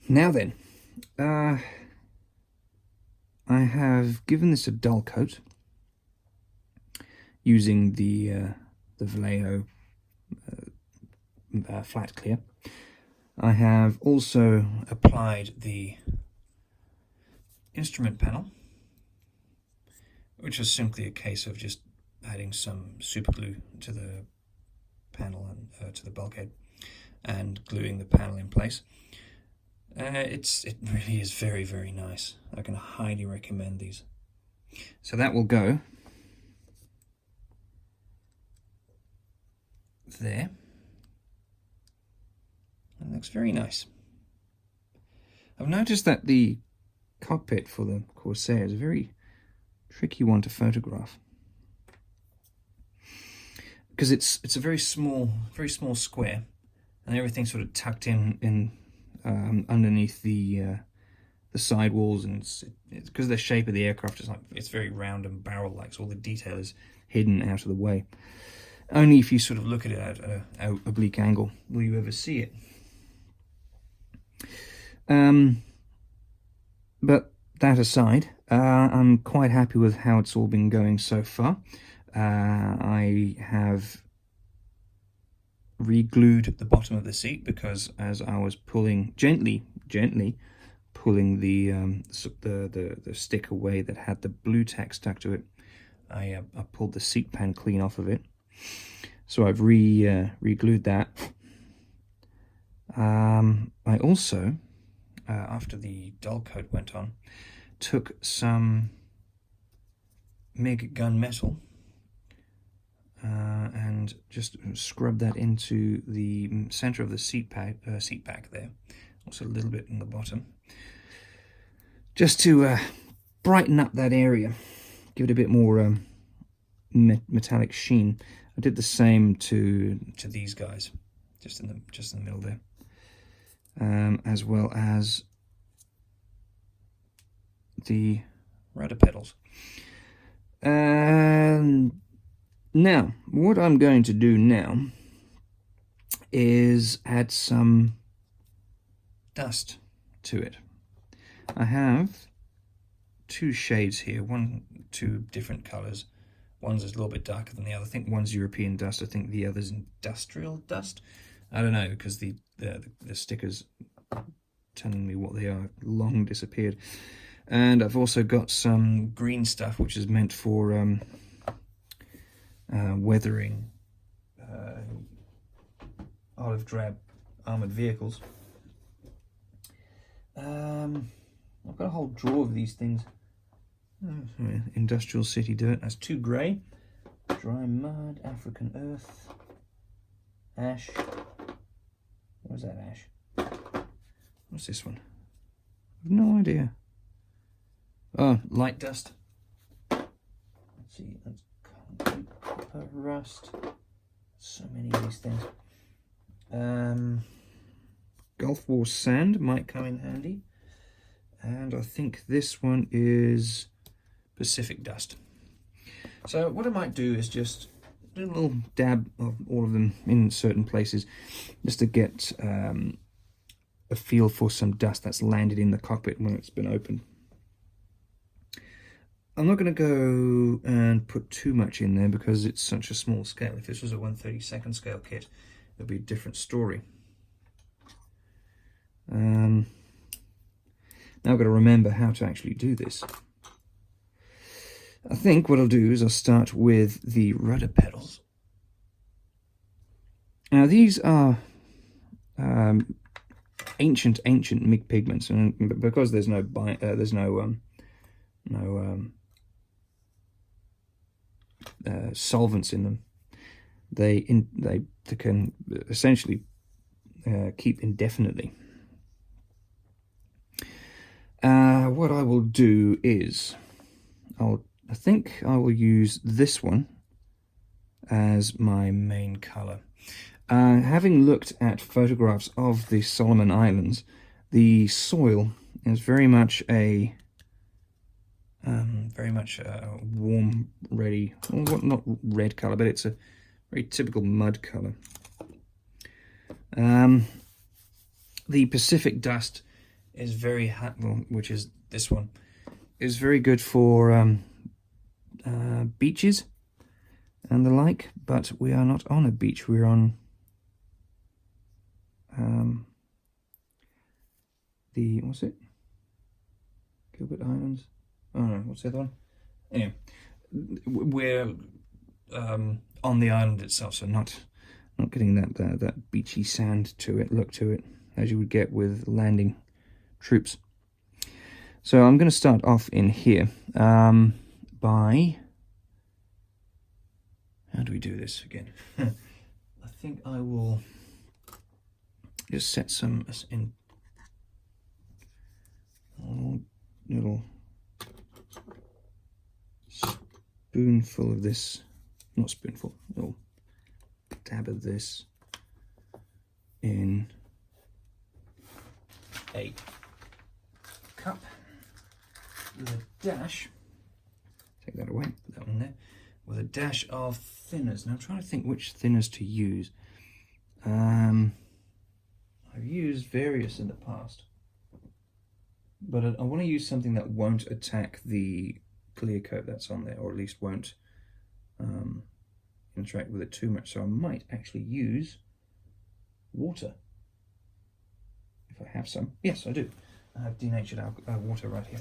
Now then, I have given this a dull coat using the Vallejo flat clear. I have also applied the instrument panel, which is simply a case of just adding some super glue to the panel and to the bulkhead and gluing the panel in place. It really is very, very nice. I can highly recommend these. So that will go there. It looks very nice. I've noticed that the cockpit for the Corsair is a very tricky one to photograph because it's a very small square, and everything's sort of tucked in underneath the sidewalls, and it's because of the shape of the aircraft. It's very round and barrel-like, so all the detail is hidden out of the way. Only if you sort of look at it at an oblique angle will you ever see it. But that aside, I'm quite happy with how it's all been going so far. I have re-glued the bottom of the seat because as I was pulling gently pulling the stick away that had the blue tack stuck to it, I pulled the seat pan clean off of it. So I've re-glued that. I also, after the dull coat went on, took some Mig gunmetal and just scrubbed that into the center of the seat back there, also a little bit in the bottom, just to brighten up that area, give it a bit more metallic sheen. I did the same to these guys, just in the middle there, as well as the rudder pedals. And now, what I'm going to do now is add some dust to it. I have two shades here, two different colors. One's a little bit darker than the other. I think one's European dust. I think the other's industrial dust. I don't know, because the stickers telling me what they are long disappeared. And I've also got some green stuff, which is meant for weathering olive drab armored vehicles. I've got a whole drawer of these things. Industrial city dirt. That's too grey. Dry mud, African earth, ash. Where's that ash? What's this one? I've no idea. Oh, light dust. Let's see, that's concrete, copper, rust. So many of these things. Gulf War sand might come in handy. And I think this one is Pacific dust. So what I might do is just do a little dab of all of them in certain places, just to get a feel for some dust that's landed in the cockpit when it's been opened. I'm not going to go and put too much in there because it's such a small scale. If this was a 1/32 scale kit, it would be a different story. Now I've got to remember how to actually do this. I think what I'll do is I'll start with the rudder pedals. Now these are ancient Mig Pigments, and because there's no solvents in them, they can essentially keep indefinitely. What I will do is I think I will use this one as my main color. Having looked at photographs of the Solomon Islands, the soil is very much a warm, ready, well, not red color, but it's a very typical mud color. The Pacific dust is very which is this one, is very good for beaches and the like. But we are not on a beach. We're on the what's it? Gilbert Islands. Oh no, what's the other one? Anyway, we're on the island itself, so not getting that beachy sand to it, look to it, as you would get with landing troops. So I'm going to start off in here by, how do we do this again? I think I will just set some in a little spoonful of this, not spoonful, a little dab of this in a cup with a dash, take that away, put that one there, with a dash of thinners. Now I'm trying to think which thinners to use. I've used various in the past, but I want to use something that won't attack the clear coat that's on there, or at least won't interact with it too much. So I might actually use water, if I have some. Yes, I do. I have denatured water right here.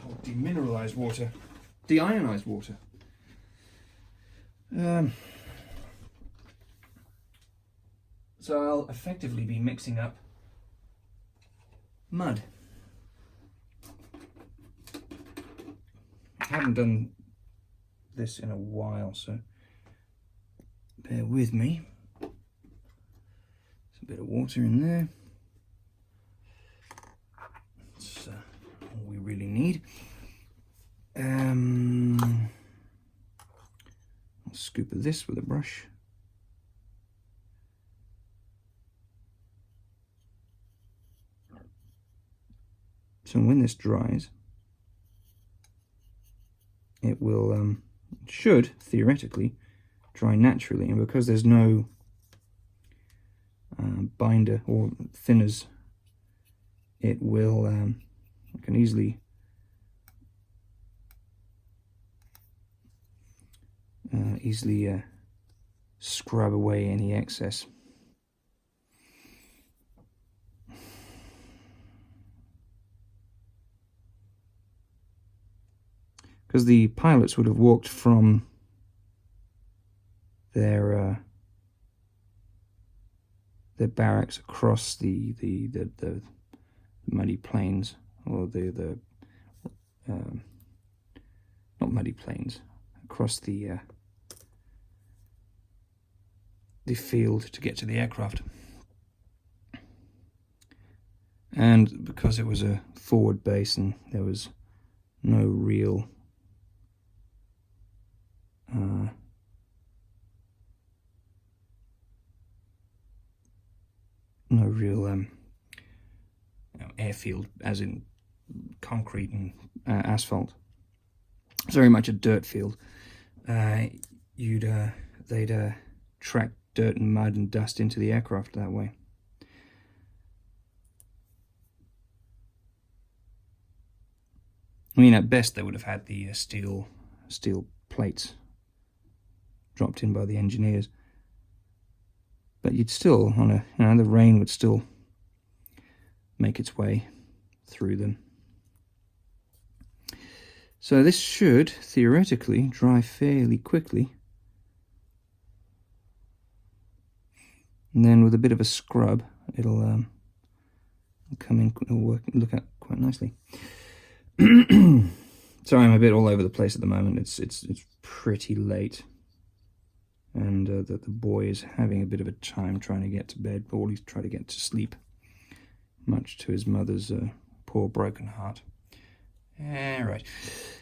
Or demineralized water, deionized water. So I'll effectively be mixing up mud. I haven't done this in a while, so bear with me. There's a bit of water in there. That's all we really need. I'll scoop of this with a brush. So when this dries, it will should theoretically dry naturally, and because there's no binder or thinners, it will I can easily scrub away any excess. Because the pilots would have walked from their barracks across the muddy plains, or the not muddy plains, across the field to get to the aircraft. And because it was a forward base and there was no real airfield, as in concrete and asphalt. It's very much a dirt field. They'd track dirt and mud and dust into the aircraft that way. I mean, at best they would have had the steel plates dropped in by the engineers, but you'd still, on a the rain would still make its way through them. So this should theoretically dry fairly quickly, and then with a bit of a scrub, it'll come in, it'll look out quite nicely. Sorry, I'm a bit all over the place at the moment. It's pretty late, and the boy is having a bit of a time trying to get to bed, or at least try to get to sleep, much to his mother's poor broken heart. Right.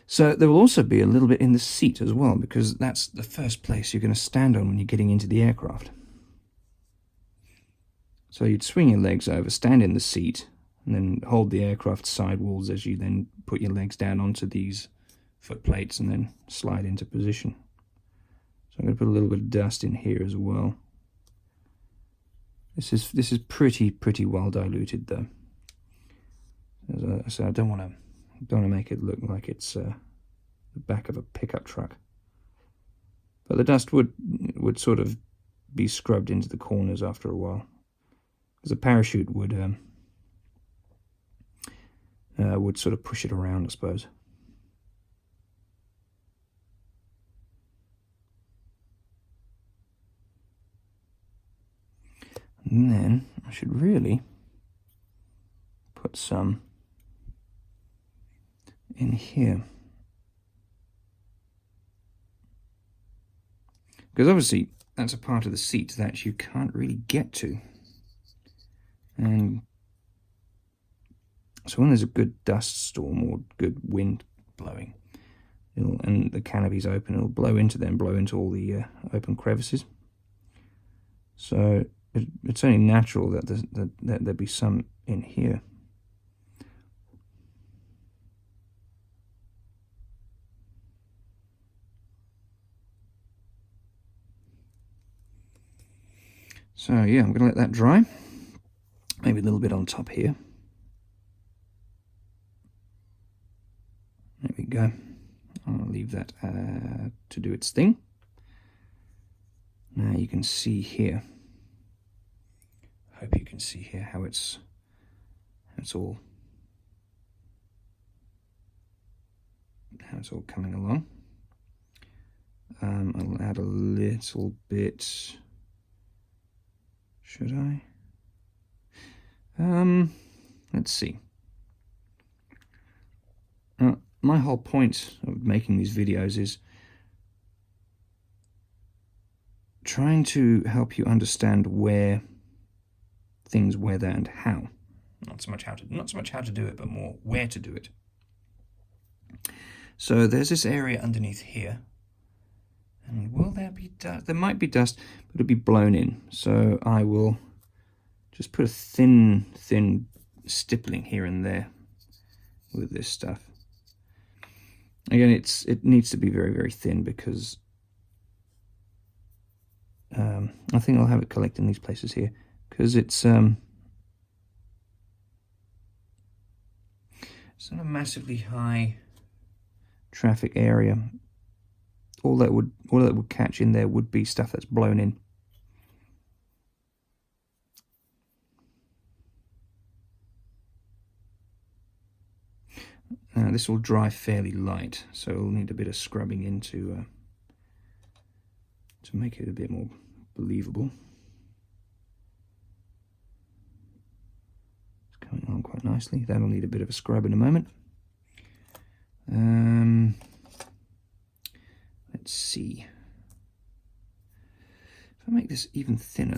So there will also be a little bit in the seat as well, because that's the first place you're going to stand on when you're getting into the aircraft. So you'd swing your legs over, stand in the seat, and then hold the aircraft sidewalls as you then put your legs down onto these foot plates and then slide into position. So I'm going to put a little bit of dust in here as well. This is pretty well diluted though. So I don't want to make it look like it's the back of a pickup truck. But the dust would sort of be scrubbed into the corners after a while, because a parachute would sort of push it around, I suppose. And then I should really put some in here, because obviously that's a part of the seat that you can't really get to. And so when there's a good dust storm or good wind blowing, and the canopy's open, it'll blow into them, blow into all the open crevices. So it's only natural that there'd be some in here. So yeah, I'm going to let that dry. Maybe a little bit on top here. There we go. I'll leave that to do its thing. Now you can see here. I hope you can see here how it's all coming along. I'll add a little bit. Should I? Let's see. My whole point of making these videos is trying to help you understand where things weather and how. Not so much how to do it, but more where to do it. So there's this area underneath here. And will there be dust? There might be dust, but it'll be blown in. So I will just put a thin stippling here and there with this stuff. Again, it needs to be very thin, because I think I'll have it collect in these places here, because it's not a massively high traffic area. All that would catch in there would be stuff that's blown in. This will dry fairly light, so it'll need a bit of scrubbing in to make it a bit more believable. It's coming on quite nicely. That'll need a bit of a scrub in a moment. Let's see. If I make this even thinner,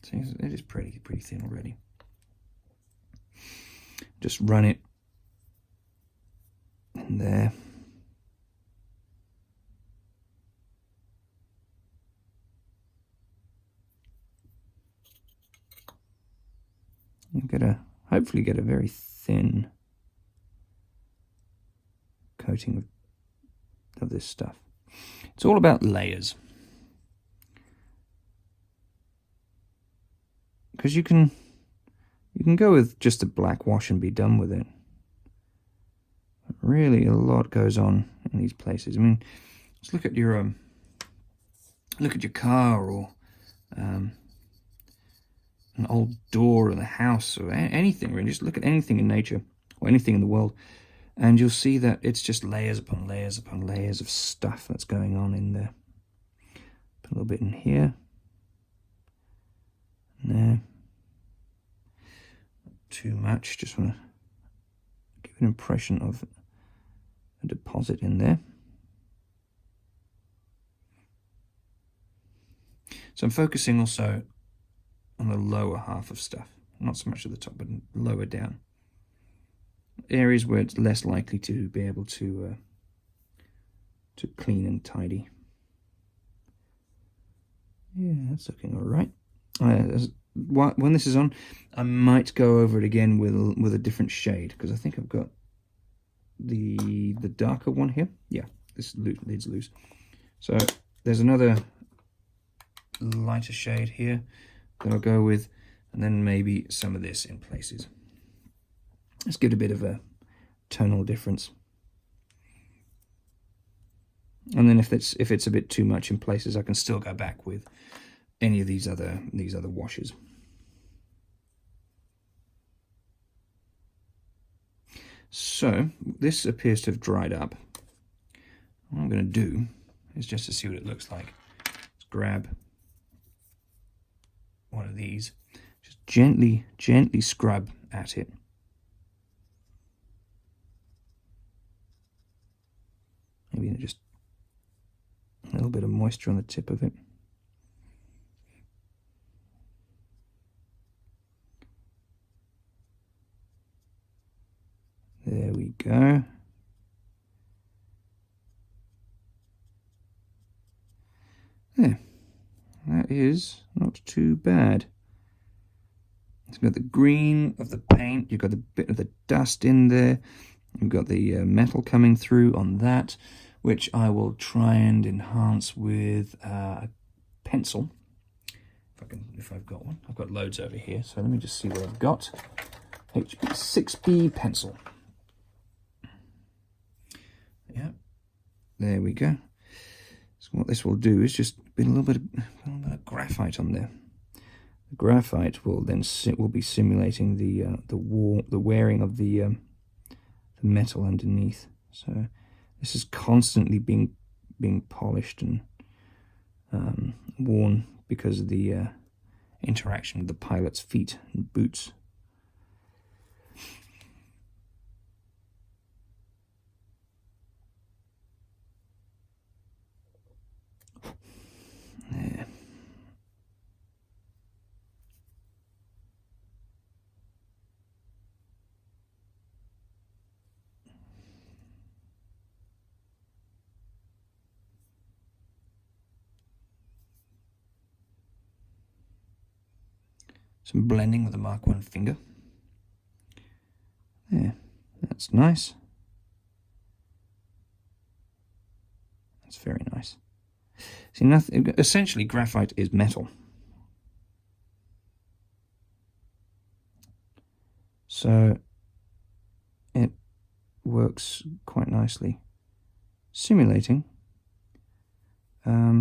see, it is pretty thin already. Just run it in there. You hopefully get a very thin coating of this stuff. It's all about layers, because you can go with just a black wash and be done with it. But really, a lot goes on in these places. I mean, let's look at your car, or an old door in the house, or anything really. Just look at anything in nature or anything in the world, and you'll see that it's just layers upon layers upon layers of stuff that's going on in there. Put a little bit in here, and there. Too much, just want to give an impression of a deposit in there. So I'm focusing also on the lower half of stuff, not so much at the top, but lower down. Areas where it's less likely to be able to clean and tidy. Yeah, that's looking all right. When this is on, I might go over it again with a different shade, because I think I've got the darker one here. Yeah, this lid's loose. So there's another lighter shade here that I'll go with, and then maybe some of this in places. Let's give it a bit of a tonal difference. And then if it's a bit too much in places, I can still go back with any of these other washes. So this appears to have dried up. What I'm going to do is just to see what it looks like. Let's grab one of these, just gently scrub at it. Maybe just a little bit of moisture on the tip of it. There we go. There. That is not too bad. It's got the green of the paint, you've got a bit of the dust in there, you've got the metal coming through on that, which I will try and enhance with a pencil. If I've got one. I've got loads over here, so let me just see what I've got. HB 6B pencil. Yeah, there we go. So what this will do is just put a little bit of graphite on there. The graphite will then be simulating the wearing of the metal underneath. So this is constantly being polished and worn because of the interaction with the pilot's feet and boots. There. Some blending with the Mark I finger. There, that's nice. That's very nice. See, essentially graphite is metal. So it works quite nicely, simulating metal.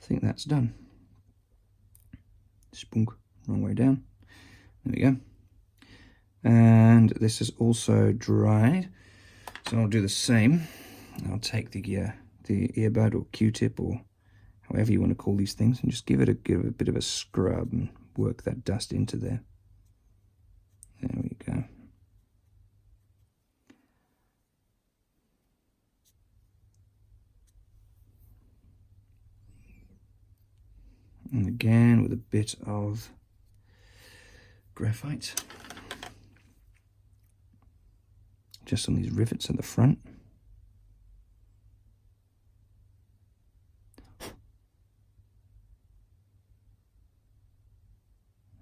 I think that's done. Spunk, wrong way down. There we go. And this is also dried, so I'll do the same. I'll take the earbud or Q-tip or however you want to call these things, and just give it a bit of a scrub and work that dust into there. There we go. And again with a bit of graphite, just on these rivets at the front.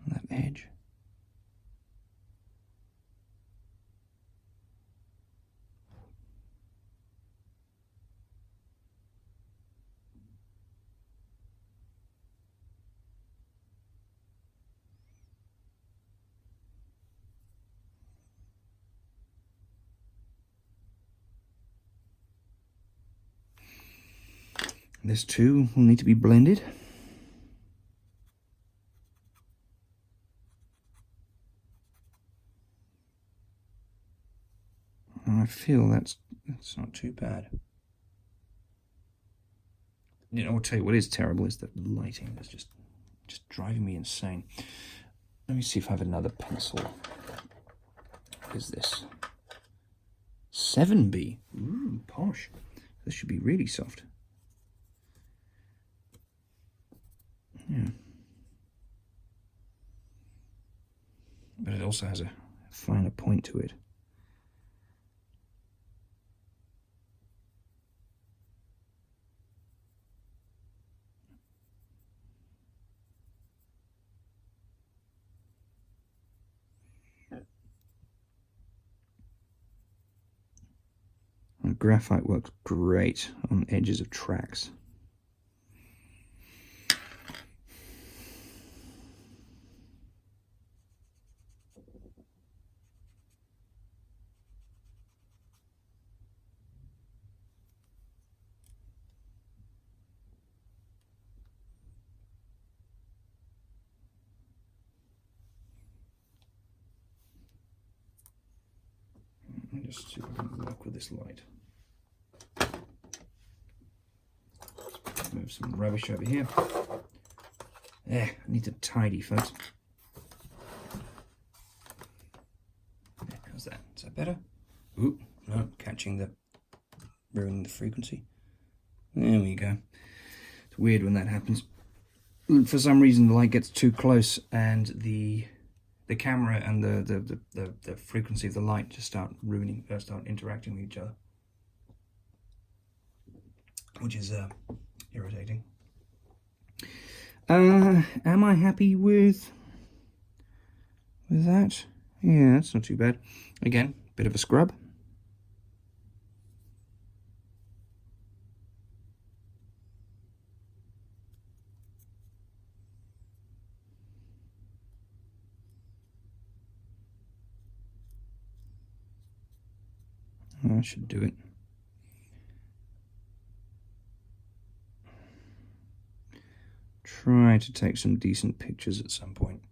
That edge. This too will need to be blended. And I feel that's not too bad. You know, I'll tell you what is terrible is the lighting. That's just driving me insane. Let me see if I have another pencil. What is this? 7B. Ooh, posh. This should be really soft. Yeah. But it also has a finer point to it. Graphite works great on edges of tracks. Let me just see if I can work with this light. Let's move some rubbish over here. There, I need to tidy, folks. There, how's that? Is that better? Ooh, no, ruining the frequency. There we go. It's weird when that happens. For some reason, the light gets too close, and the camera and the frequency of the light just start interacting with each other, which is irritating. Am I happy with that? Yeah, that's not too bad. Again, bit of a scrub. That should do it. Try to take some decent pictures at some point.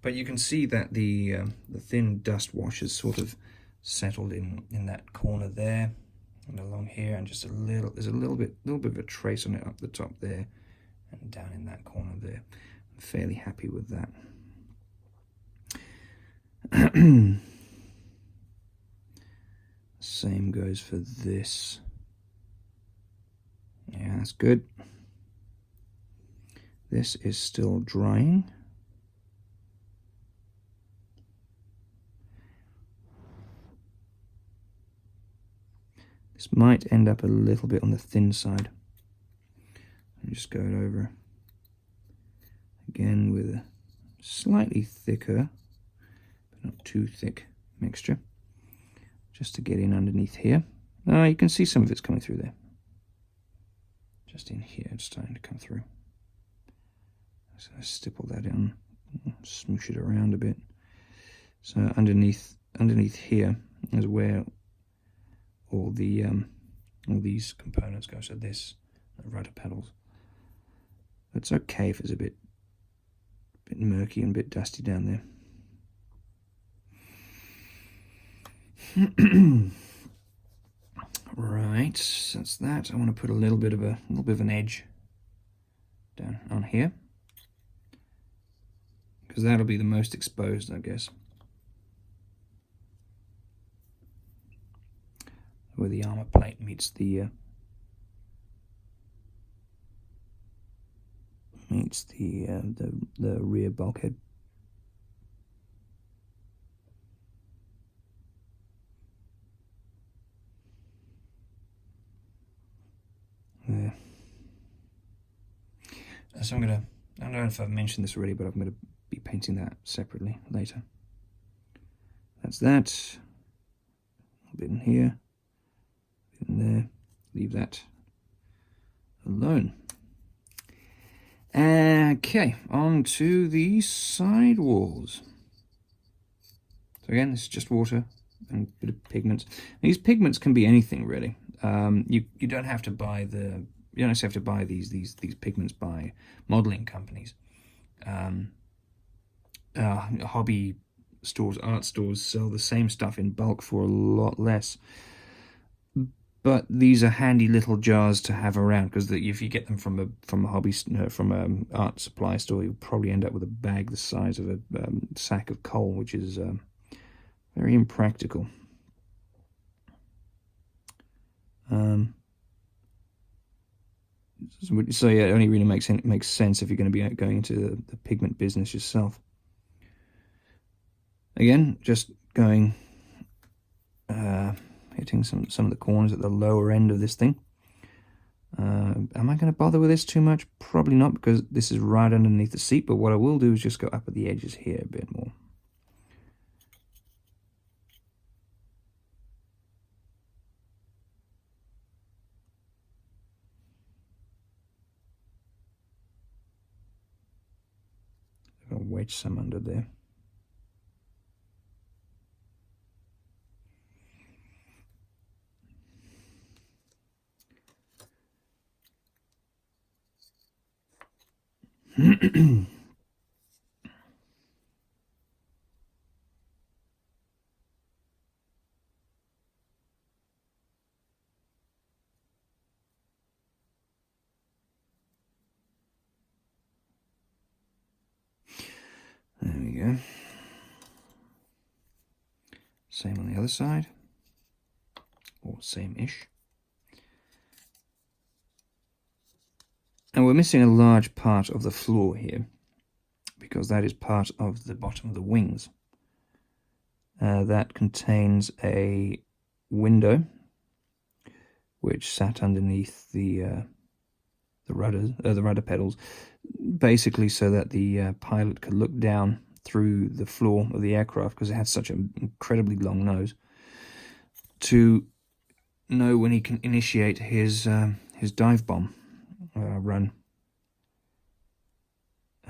But you can see that the thin dust wash has sort of settled in that corner there and along here, and just there's a little bit of a trace on it up the top there and down in that corner there. I'm fairly happy with that. Same goes for this. Yeah, that's good. This is still drying. This might end up a little bit on the thin side. I'll just go it over again with a slightly thicker, but not too thick mixture, just to get in underneath here. You can see some of it's coming through there. Just in here, it's starting to come through. So I stipple that in, smoosh it around a bit. So underneath here is where all these components go. So this, the rudder pedals. It's okay if it's a bit murky and a bit dusty down there. Right, so that's that. I want to put a little bit of an edge down on here, because that'll be the most exposed, I guess, where the armor plate meets the rear bulkhead. There. So I don't know if I've mentioned this already, but I'm gonna be painting that separately later. That's that. A bit in here, a bit in there. Leave that alone. Okay, on to the side walls. So again, this is just water and a bit of pigments. These pigments can be anything really. You don't have to buy these pigments by modeling companies. Hobby stores, art stores sell the same stuff in bulk for a lot less. But these are handy little jars to have around, because if you get them from an art supply store, you'll probably end up with a bag the size of a sack of coal, which is very impractical. So yeah, it only really makes sense if you're going to be going into the pigment business yourself. Again, just going, hitting some of the corners at the lower end of this thing. Am I going to bother with this too much? Probably not, because this is right underneath the seat, but what I will do is just go up at the edges here a bit more. wedge some under there. There we go. Same on the other side, or same-ish. And we're missing a large part of the floor here, because that is part of the bottom of the wings. That contains a window which sat underneath the rudder pedals, basically so that the pilot could look down through the floor of the aircraft, because it had such an incredibly long nose, to know when he can initiate his dive bomb run.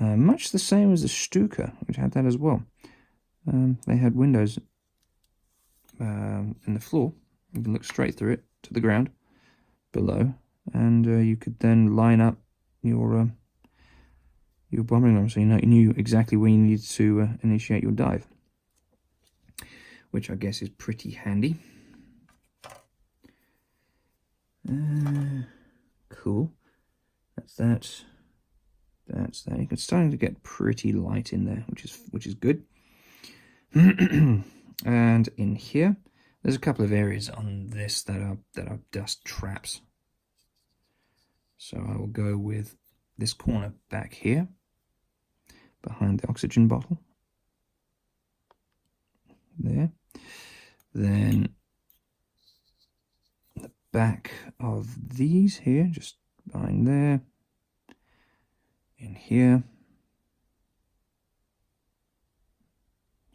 Much the same as the Stuka, which had that as well. They had windows in the floor. You can look straight through it to the ground below, and you could then line up your bombing ram, so you knew exactly when you needed to initiate your dive, which I guess is pretty handy. Cool. That's that. That's that. It's starting to get pretty light in there, which is good. And in here, there's a couple of areas on this that are dust traps. So I will go with this corner back here, behind the oxygen bottle. There. Then the back of these here, just behind there. In here.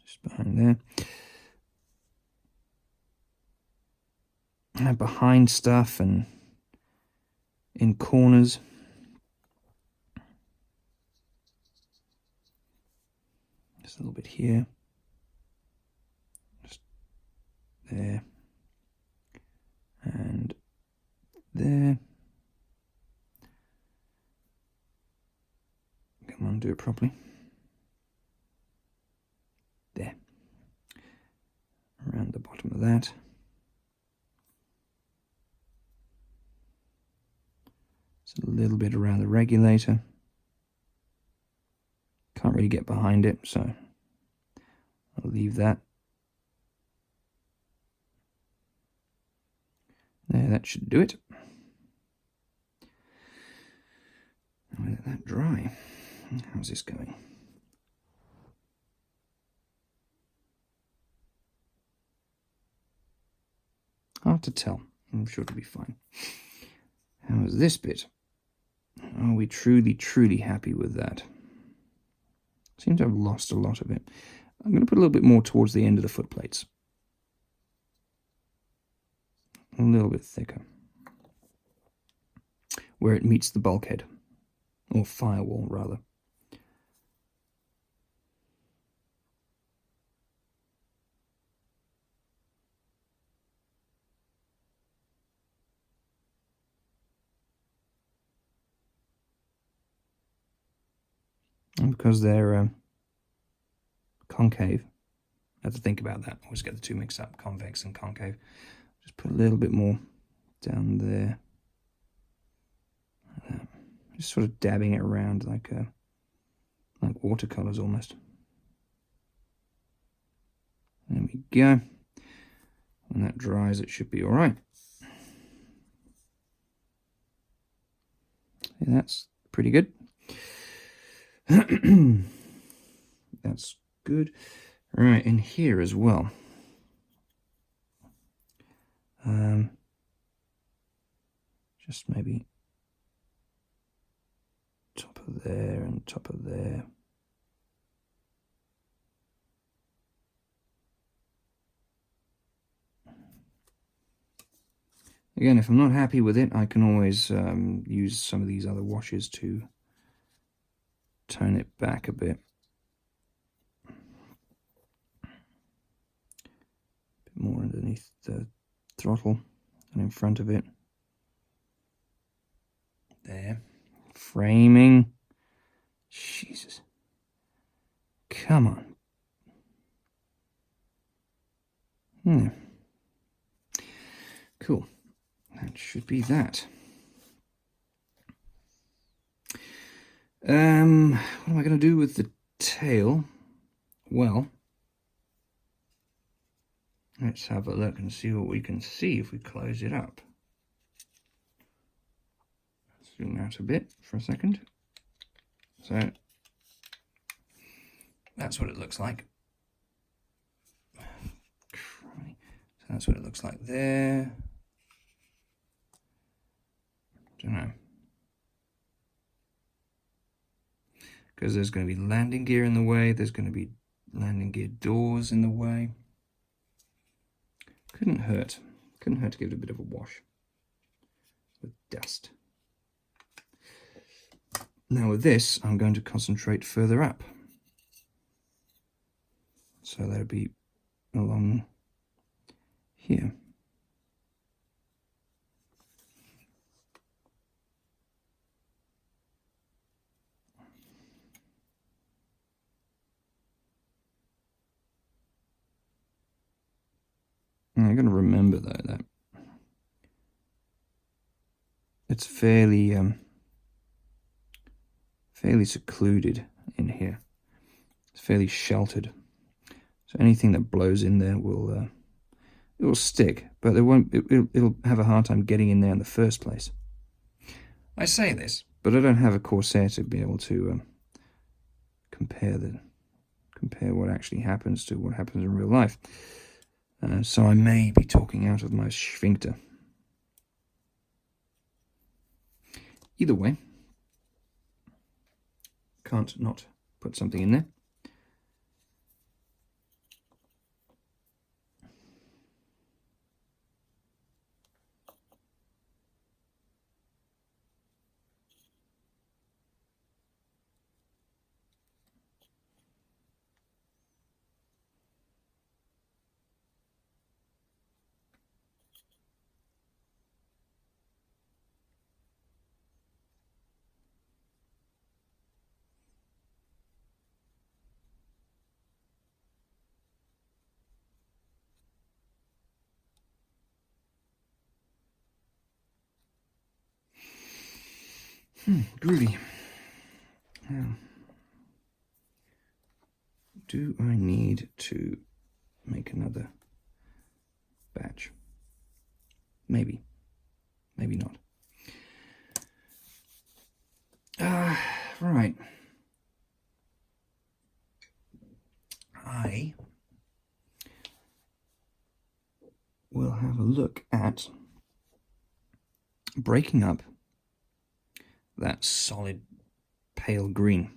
Just behind there. And behind stuff and in corners. Just a little bit here. Just there. And there. Come on, do it properly. There. Around the bottom of that. It's a little bit around the regulator. Can't really get behind it, so I'll leave that. There, that should do it. I'll let that dry. How's this going? Hard to tell. I'm sure it'll be fine. How is this bit? Are we truly happy with that? Seem to have lost a lot of it. I'm going to put a little bit more towards the end of the foot plates. A little bit thicker. Where it meets the bulkhead. Or firewall, rather. And because they're concave, I have to think about that. I always get the two mixed up, convex and concave. Just put a little bit more down there. Like that. Just sort of dabbing it around like watercolors almost. There we go. When that dries, it should be all right. Yeah, that's pretty good. That's good. Right, in here as well. Just maybe top of there and top of there. Again, if I'm not happy with it, I can always use some of these other washes to tone it back a bit. more underneath the throttle and in front of it. There. Framing. Jesus. Come on. Cool. That should be that. What am I going to do with the tail? Well, let's have a look and see what we can see if we close it up. Zoom out a bit for a second. So that's what it looks like. So that's what it looks like there. Don't know. Because there's going to be landing gear in the way, there's going to be landing gear doors in the way. Couldn't hurt. Couldn't hurt to give it a bit of a wash with dust. Now with this, I'm going to concentrate further up. So that'll be along here. I'm going to remember though that it's fairly secluded in here. It's fairly sheltered, so anything that blows in there will it will stick, but it won't. It'll have a hard time getting in there in the first place. I say this, but I don't have a Corsair to be able to compare what actually happens to what happens in real life. So I may be talking out of my sphincter. Either way, can't not put something in there. Groovy. Now, do I need to make another batch? Maybe. Maybe not. Right. I will have a look at breaking up that solid pale green.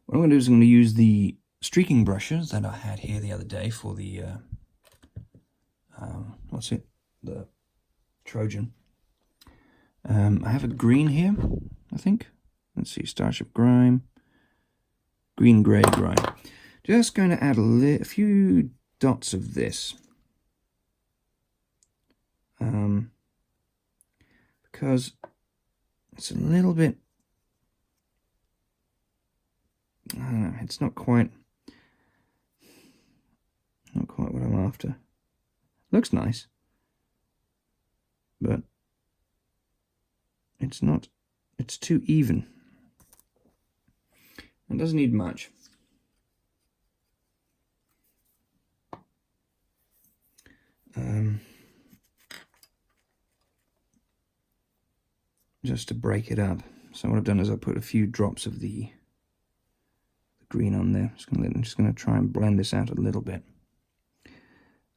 What I'm going to do is I'm going to use the streaking brushes that I had here the other day for the the Trojan. I have a green here, I think. Let's see, Starship Grime, green grey grime. Just going to add a few dots of this. Because it's a little bit, I don't know, it's not quite what I'm after. Looks nice, but it's not, it's too even. It doesn't need much. Just to break it up. So what I've done is I put a few drops of the green on there. I'm just going to try and blend this out a little bit.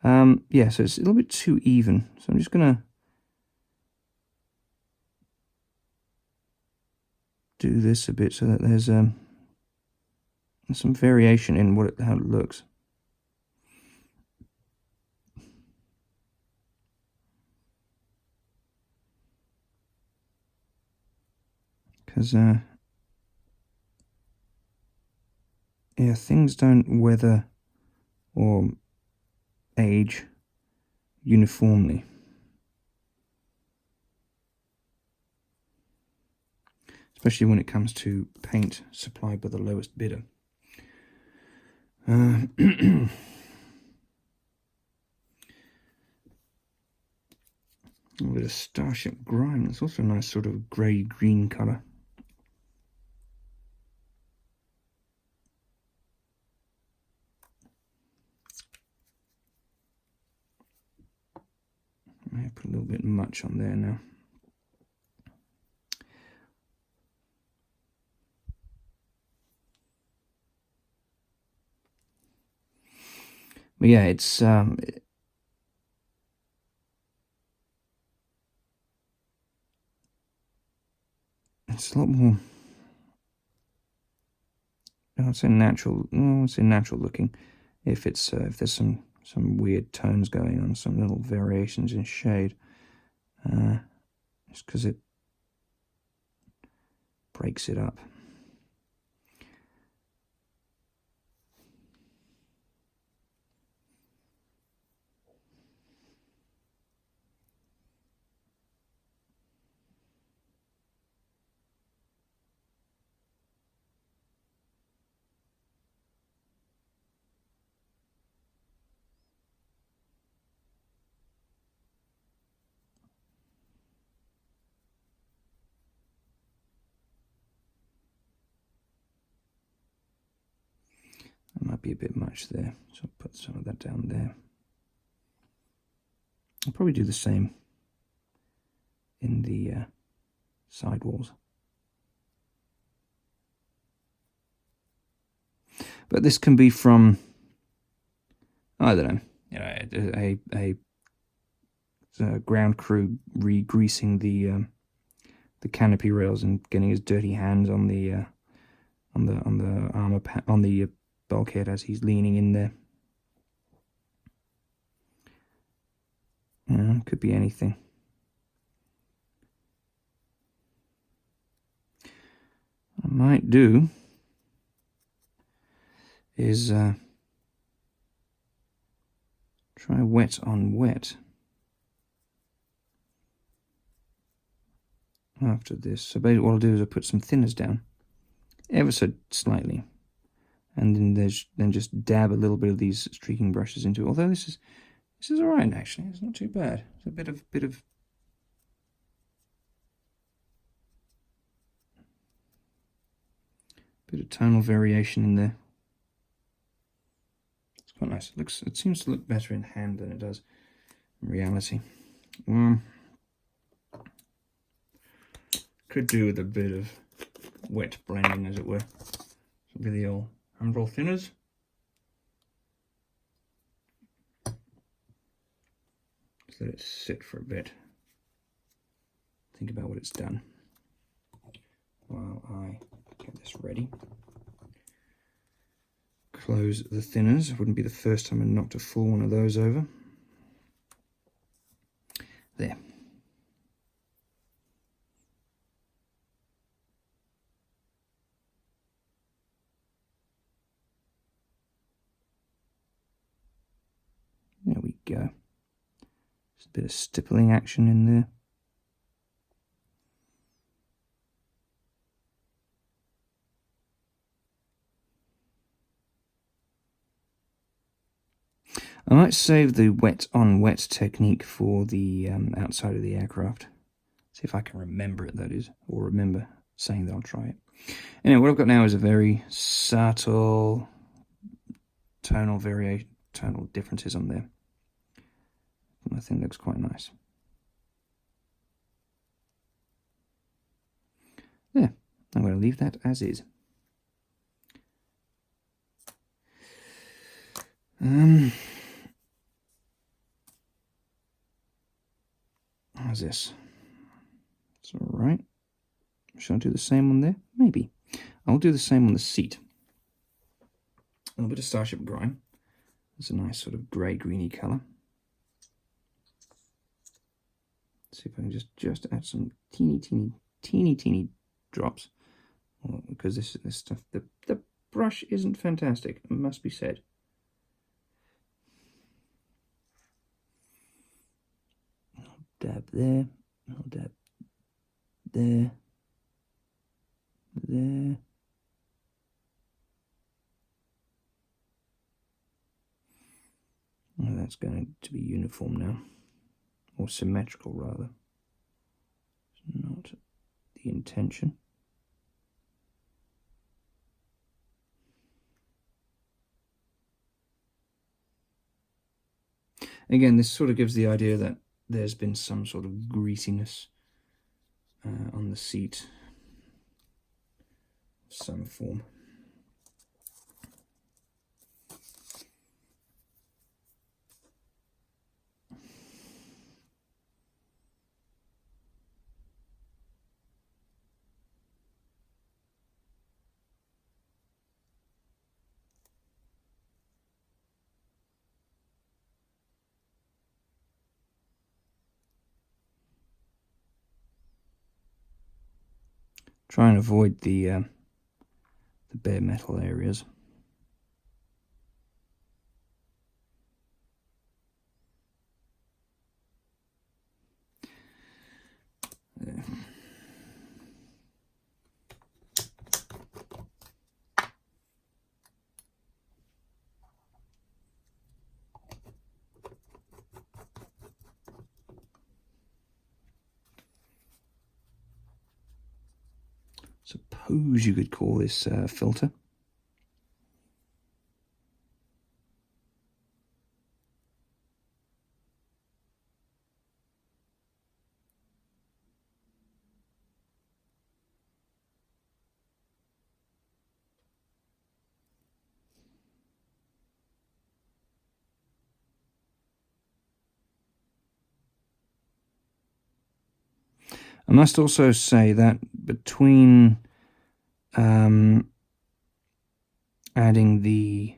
Yeah, so it's a little bit too even. So I'm just going to do this a bit so that there's some variation in how it looks. Because yeah, things don't weather or age uniformly. Especially when it comes to paint supplied by the lowest bidder. A little bit of Starship Grime. It's also a nice sort of grey-green colour. I may put a little bit much on there now. But yeah, it's a lot more, I'd say natural. No, I'd say natural looking. If it's if there's some weird tones going on, some little variations in shade, just because it breaks it up. That might be a bit much there, so I'll put some of that down there. I'll probably do the same in the sidewalls. But this can be from, I don't know, you know, a ground crew re-greasing the canopy rails and getting his dirty hands on the armor on the bulkhead as he's leaning in there. Could be anything. What I might do is try wet on wet after this. So basically what I'll do is I'll put some thinners down, ever so slightly, and then just dab a little bit of these streaking brushes into it. Although this is alright actually, it's not too bad. It's a bit of tonal variation in there. It's quite nice. It seems to look better in hand than it does in reality. Could do with a bit of wet blending, as it were. So with the old umbral thinners. Just let it sit for a bit. Think about what it's done while I get this ready. Close the thinners. It wouldn't be the first time I knocked a full one of those over. There. There we go. Just a bit of stippling action in there. I might save the wet on wet technique for the outside of the aircraft. See if I can remember it, that is, or remember saying that I'll try it. Anyway, what I've got now is a very subtle tonal differences on there. And I think looks quite nice. There, I'm going to leave that as is. How's this? It's alright. Shall I do the same on there? Maybe. I'll do the same on the seat. A little bit of Starship Grime. It's a nice sort of grey-greeny colour. See if I can just add some teeny drops. Well, because this stuff, the brush isn't fantastic, it must be said. Dab there, I'll dab there, there. Well, that's going to be uniform now, or symmetrical rather. It's not the intention. Again, this sort of gives the idea that there's been some sort of greasiness on the seat of some form. Try and avoid the bare metal areas. There. Suppose you could call this filter. I must also say that between adding the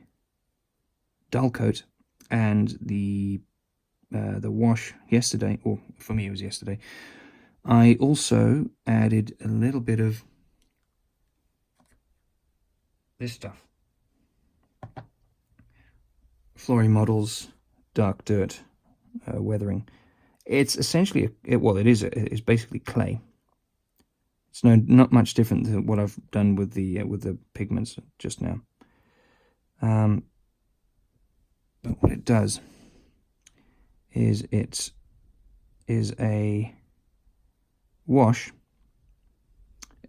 dull coat and the wash yesterday, or for me it was yesterday, I also added a little bit of this stuff. Flory Models Dark Dirt Weathering. It's essentially, it's basically clay. It's not much different than what I've done with the pigments just now. But what it does is it is a wash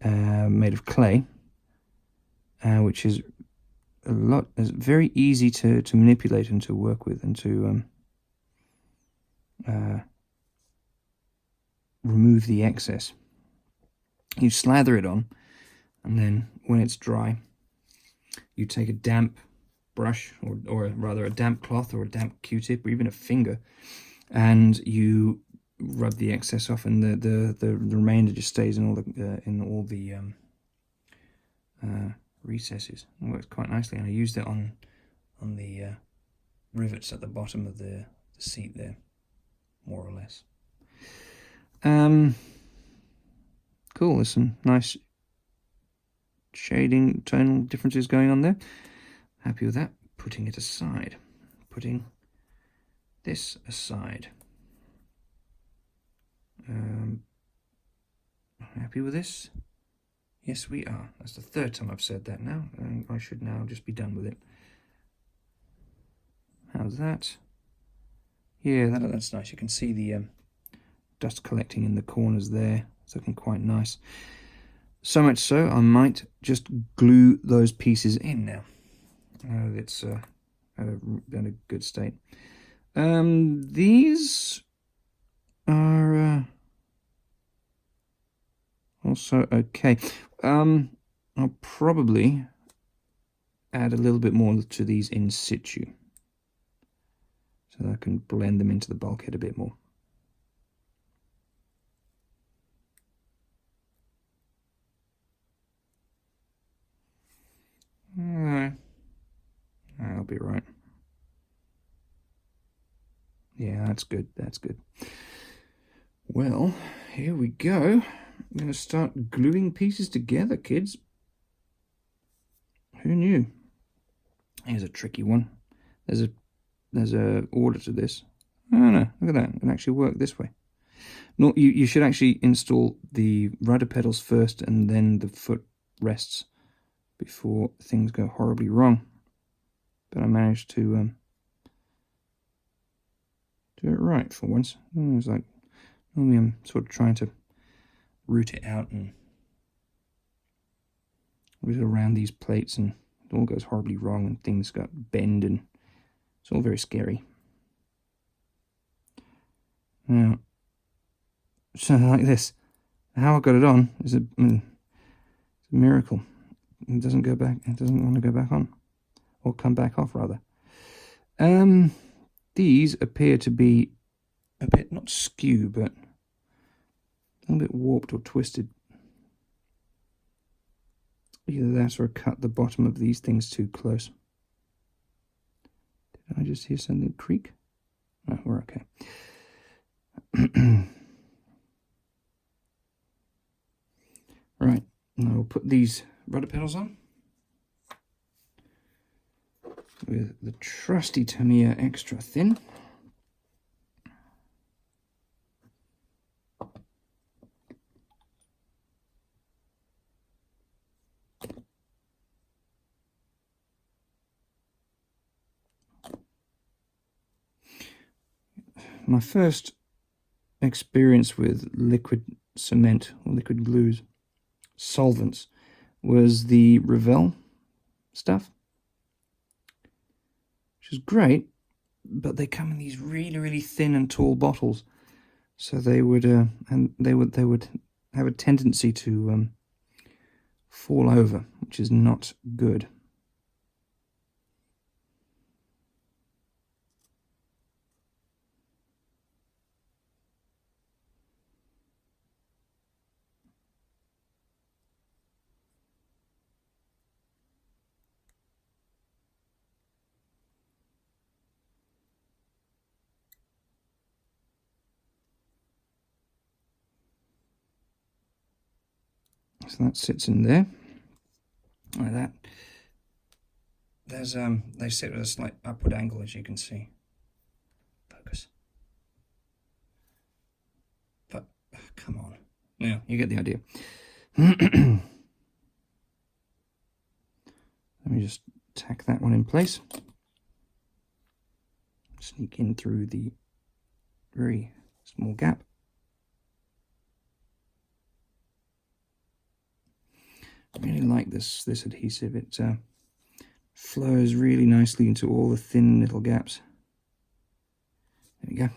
made of clay, which is very easy to manipulate and to work with and to remove the excess. You slather it on, and then when it's dry, you take a damp brush, or rather a damp cloth or a damp Q-tip or even a finger, and you rub the excess off, and the remainder just stays in all the recesses. It works quite nicely, and I used it on the rivets at the bottom of the seat there, more or less. Cool, there's some nice shading, tonal differences going on there. Happy with that. Putting it aside. Putting this aside. Happy with this? Yes, we are. That's the third time I've said that now, and I should now just be done with it. How's that? Yeah, that's nice. You can see the dust collecting in the corners there. It's looking quite nice. So much so, I might just glue those pieces in now. It's at a good state. These are also okay. I'll probably add a little bit more to these in situ, so that I can blend them into the bulkhead a bit more. I'll be right. Yeah, that's good. That's good. Well, here we go. I'm going to start gluing pieces together, kids. Who knew? Here's a tricky one. There's a order to this. Oh no, look at that. It can actually work this way. No, you should actually install the rudder pedals first and then the foot rests before things go horribly wrong. But I managed to do it right for once. It was like, normally I'm sort of trying to root it out and root it around these plates, and it all goes horribly wrong and things got bend, and it's all very scary. Now, something like this, how I got it on is it's a miracle. It doesn't go back. It doesn't want to go back on, or come back off rather. These appear to be a bit not skew, but a little bit warped or twisted. Either that or I cut the bottom of these things too close. Did I just hear something creak? No, we're okay. Right, now we'll put these rudder pedals on with the trusty Tamiya Extra Thin. My first experience with liquid cement or liquid glues, solvents, was the Revell stuff, which is great, but they come in these really thin and tall bottles, so they would have a tendency to fall over, which is not good. So that sits in there, like that. There's they sit at a slight upward angle, as you can see. Focus. But come on, yeah, you get the idea. Let me just tack that one in place. Sneak in through the very small gap. I really like this adhesive. It flows really nicely into all the thin little gaps. There we go.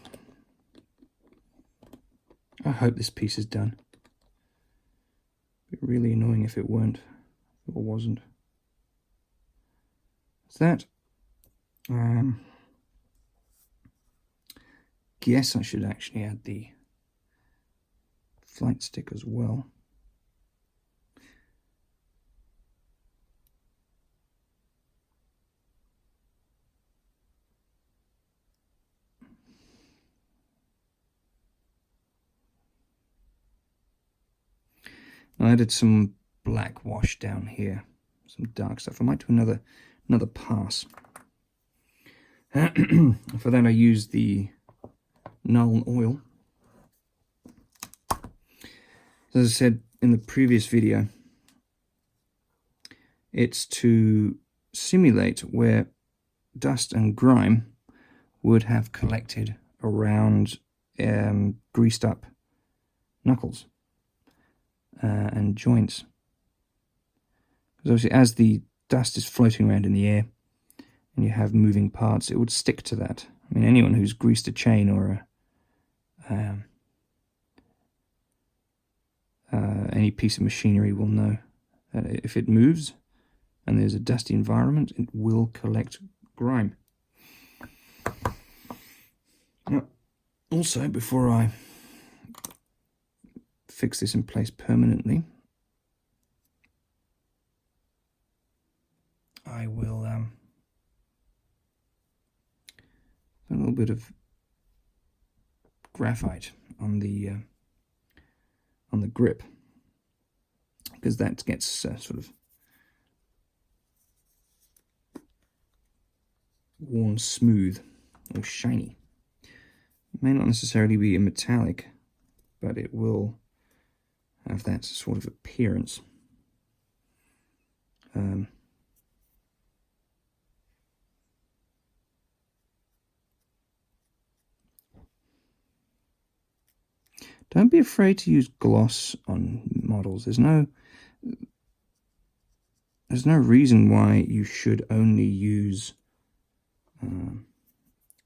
I hope this piece is done. It'd be really annoying if it weren't, or wasn't. That's that. Guess I should actually add the flight stick as well. I added some black wash down here, some dark stuff. I might do another pass. For that I used the Tonal oil. As I said in the previous video, it's to simulate where dust and grime would have collected around greased up knuckles and joints. Because obviously as the dust is floating around in the air and you have moving parts, it would stick to that. I mean, anyone who's greased a chain or any piece of machinery will know that if it moves and there's a dusty environment, it will collect grime. Now, also, before I fix this in place permanently, I will put a little bit of graphite on the grip, because that gets sort of worn smooth or shiny. It may not necessarily be a metallic but it will have that sort of appearance. Don't be afraid to use gloss on models. There's no reason why you should only use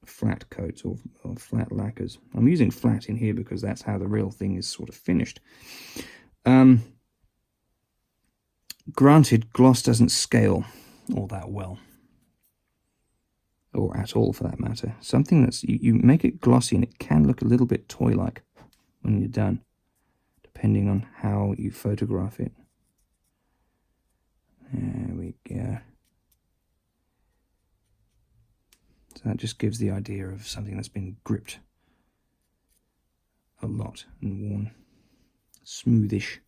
flat coats or flat lacquers. I'm using flat in here because that's how the real thing is sort of finished. Granted, gloss doesn't scale all that well, or at all for that matter. Something that's, you make it glossy and it can look a little bit toy-like when you're done, depending on how you photograph it. There we go. So that just gives the idea of something that's been gripped a lot and worn smoothish.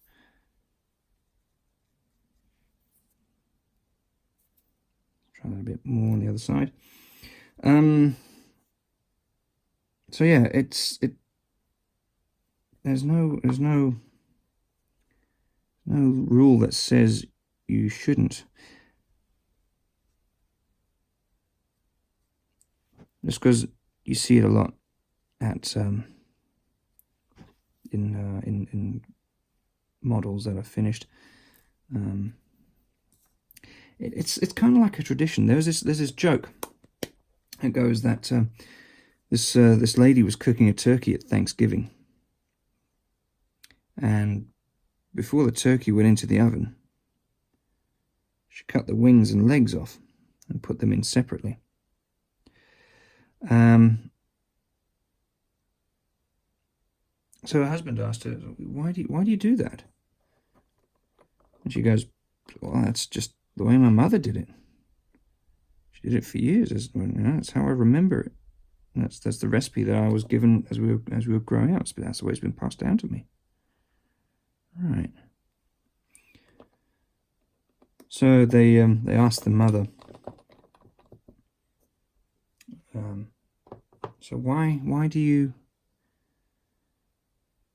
Try that a bit more on the other side. So yeah, there's no rule that says you shouldn't. Just because you see it a lot at in models that are finished. It's kind of like a tradition. There's this joke. It goes that this lady was cooking a turkey at Thanksgiving, and before the turkey went into the oven, she cut the wings and legs off and put them in separately. So her husband asked her, why do you do that? And she goes, well, that's just the way my mother did it. She did it for years. That's how I remember it. And that's the recipe that I was given as we were growing up. That's the way it's been passed down to me. Right. So they asked the mother, so why did you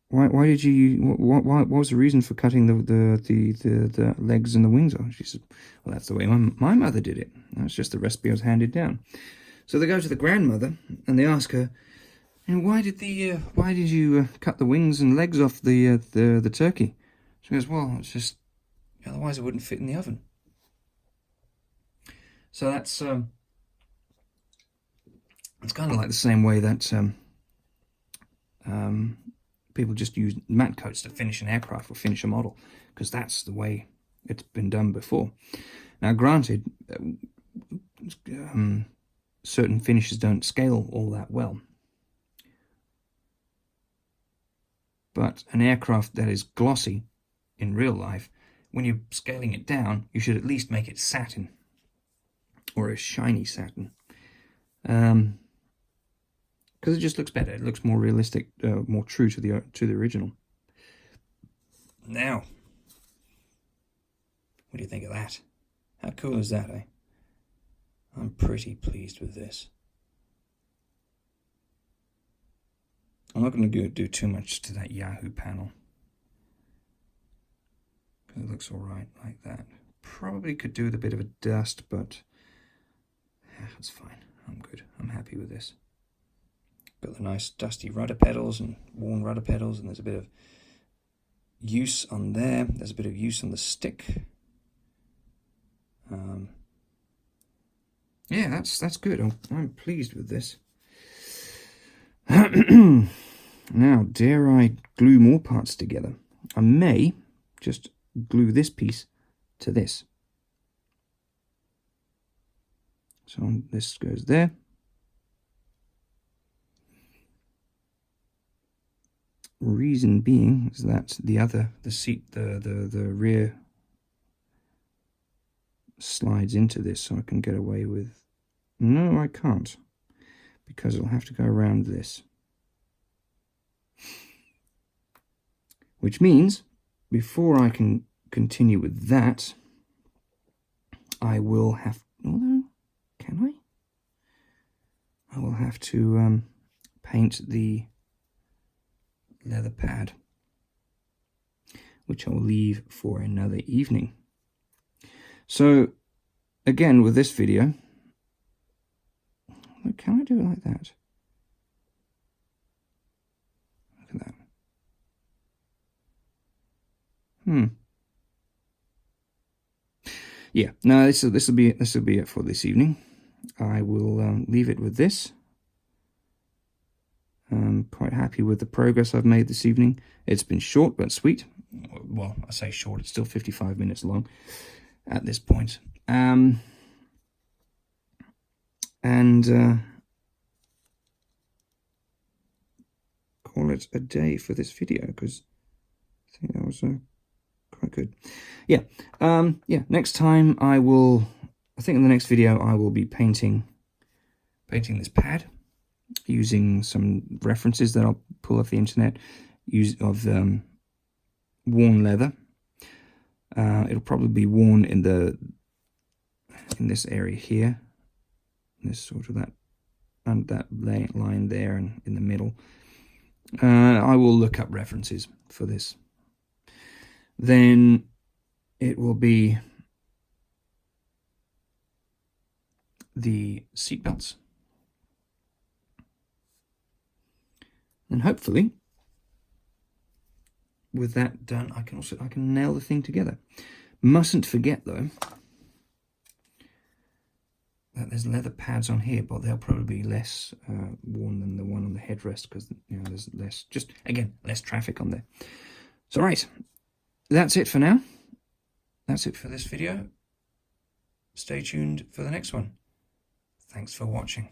what was the reason for cutting the legs and the wings off? She said, well, that's the way my mother did it. That's just the recipe I was handed down. So they go to the grandmother and they ask her, and why did you cut the wings and legs off the turkey? She goes, well, it's just otherwise it wouldn't fit in the oven. So that's it's kind of like the same way that people just use matte coats to finish an aircraft or finish a model, because that's the way it's been done before. Now, granted, certain finishes don't scale all that well, but an aircraft that is glossy in real life, when you're scaling it down, you should at least make it satin or a shiny satin, because it just looks better. It looks more realistic, more true to the original. Now, what do you think of that? How cool is that, eh? I'm pretty pleased with this. I'm not going to do too much to that Yahoo panel, because it looks all right like that. Probably could do with a bit of a dust, but yeah, it's fine. I'm good. I'm happy with this. Got the nice dusty rudder pedals and worn rudder pedals, and there's a bit of use on there. There's a bit of use on the stick. Yeah, that's good. I'm pleased with this. Now, dare I glue more parts together? I may just glue this piece to this. So this goes there. Reason being is that the rear slides into this, so I can get away with... No, I can't, because it'll have to go around this. Which means, before I can continue with that, I will have... Although, can I? I will have to paint the leather pad, which I'll leave for another evening. So again, with this video, can I do it like that? Look at that. Yeah, no, this will be it for this evening. I will leave it with this. I'm quite happy with the progress I've made this evening. It's been short but sweet. Well, I say short, it's still 55 minutes long at this point. Call it a day for this video, because I think that was quite good. Yeah, next time I think in the next video I will be painting this pad using some references that I'll pull off the internet, of worn leather. It'll probably be worn in this area here, this sort of that line there, and in the middle. I will look up references for this. Then it will be the seat belts, and hopefully with that done, I can nail the thing together. Mustn't forget though that there's leather pads on here, but they'll probably be less worn than the one on the headrest, because there's less traffic on there. So right, that's it for now. That's it for this video. Stay tuned for the next one. Thanks for watching.